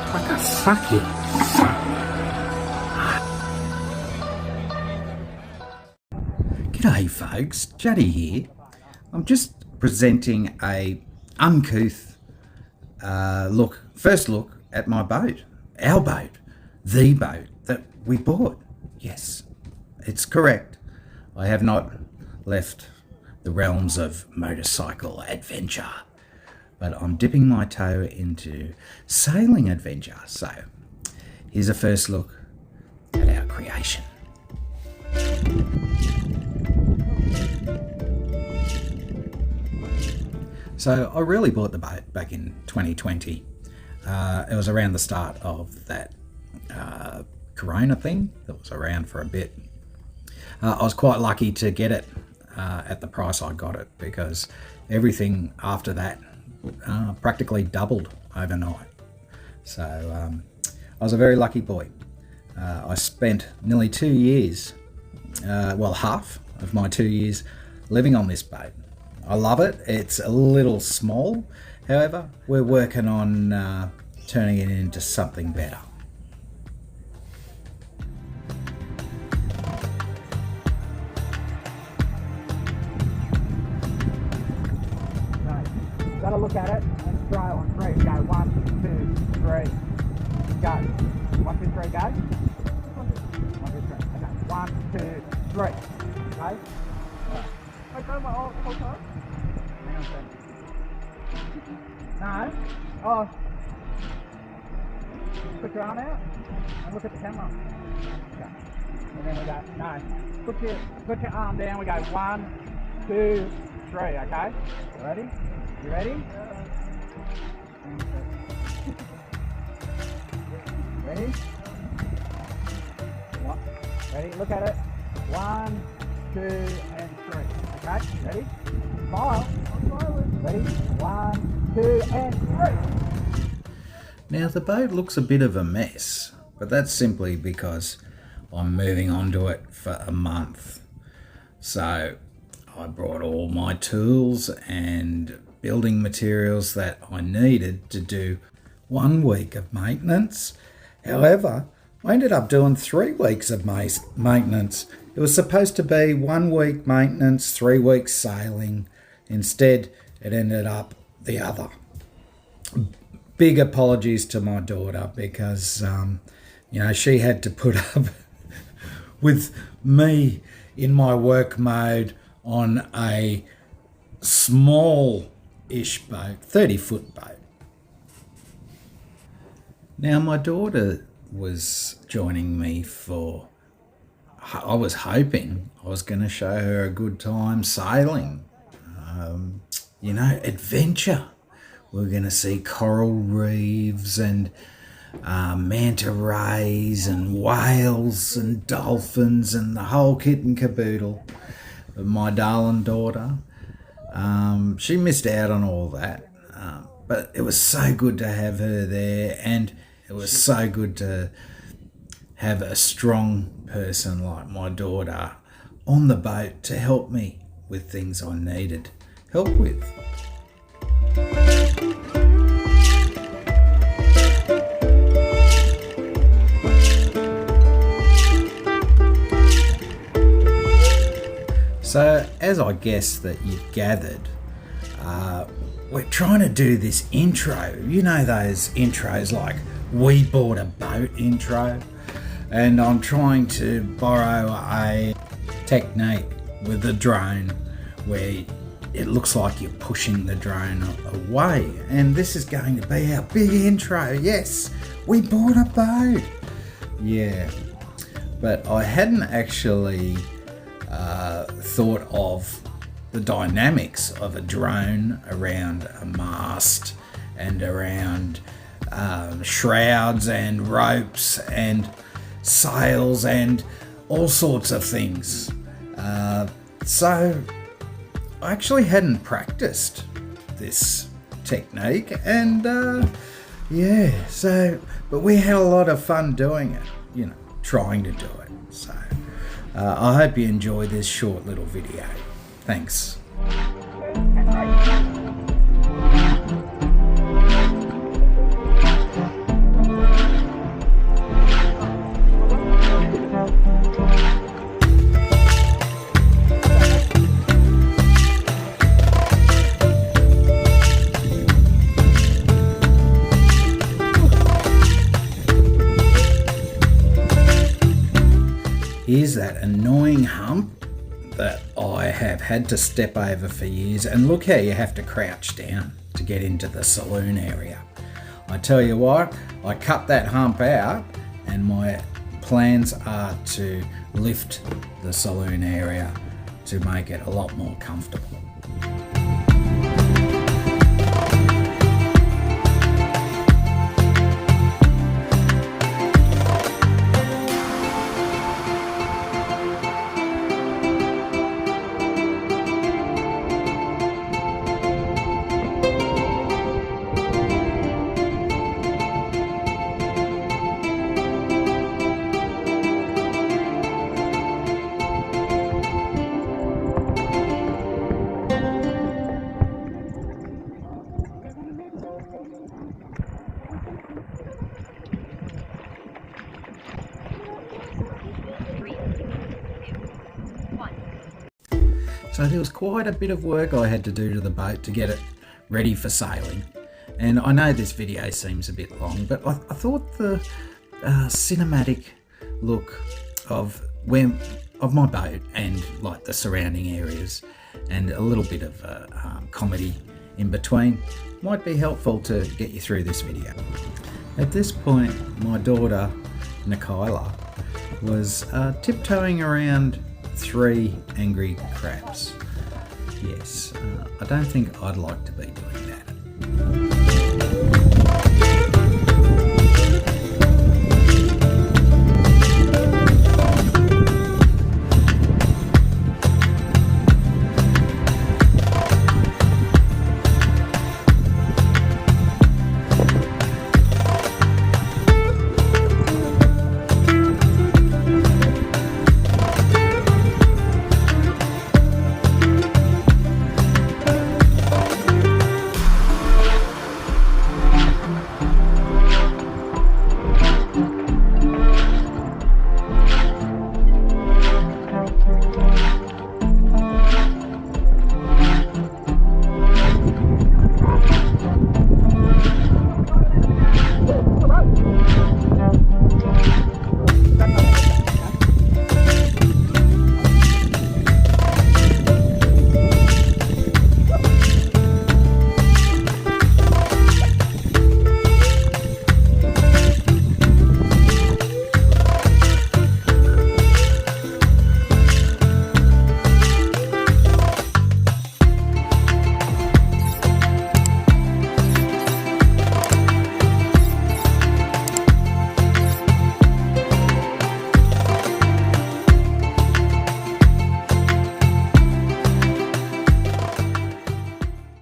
What the fuck is? G'day folks, Juddy here. I'm just presenting a uncouth first look at my boat. Our boat. The boat that we bought. Yes, it's correct. I have not left the realms of motorcycle adventure, but I'm dipping my toe into sailing adventure. So here's a first look at our creation. So I really bought the boat back in 2020. It was around the start of that Corona thing that was around for a bit. I was quite lucky to get it at the price I got it, because everything after that practically doubled overnight. So I was a very lucky boy. I spent nearly 2 years, well, half of my 2 years living on this boat. I love it. It's a little small. However, we're working on turning it into something better. Got to look at it and try on 3. Go 1, 2, 3. Go. 1, 2, 3. Go. 1, 2, 3. Okay. 1, 2, 3. Okay. I go my whole time. Hang on a second. No. Oh. Put your arm out and look at the camera. Okay. And then we go. No. Put your arm down. We go 1, 2, 3. Okay. Ready? You ready? Ready? What? Ready? Look at it. 1, 2, and 3. Okay? Ready? Smile. Ready? 1, 2, and 3. Now the boat looks a bit of a mess, but that's simply because I'm moving onto it for a month. So I brought all my tools and building materials that I needed to do 1 week of maintenance. However, I ended up doing 3 weeks of maintenance. It was supposed to be 1 week maintenance, 3 weeks sailing. Instead, it ended up the other. Big apologies to my daughter, because she had to put up with me in my work mode on a small-ish boat, 30-foot boat. Now my daughter was joining me for, I was hoping I was going to show her a good time sailing, adventure. We're going to see coral reefs and manta rays and whales and dolphins and the whole kit and caboodle. But my darling daughter, she missed out on all that. But it was so good to have her there, and it was so good to have a strong person like my daughter on the boat to help me with things I needed help with. So, as I guess that you've gathered, we're trying to do this intro. You know those intros like "we bought a boat" intro? And I'm trying to borrow a technique with the drone where it looks like you're pushing the drone away. And this is going to be our big intro. Yes, we bought a boat. Yeah, but I hadn't actually thought of the dynamics of a drone around a mast and around shrouds and ropes and sails and all sorts of things. So I actually hadn't practiced this technique, and but we had a lot of fun doing it, trying to do it. So I hope you enjoy this short little video. Thanks. annoying hump that I have had to step over for years. And look how you have to crouch down to get into the saloon area. I tell you what, I cut that hump out, and my plans are to lift the saloon area to make it a lot more comfortable. So there was quite a bit of work I had to do to the boat to get it ready for sailing. And I know this video seems a bit long, but I thought the cinematic look of my boat and like the surrounding areas and a little bit of comedy in between might be helpful to get you through this video. At this point, my daughter, Nikayla, was tiptoeing around 3 angry crabs. Yes, I don't think I'd like to be doing that.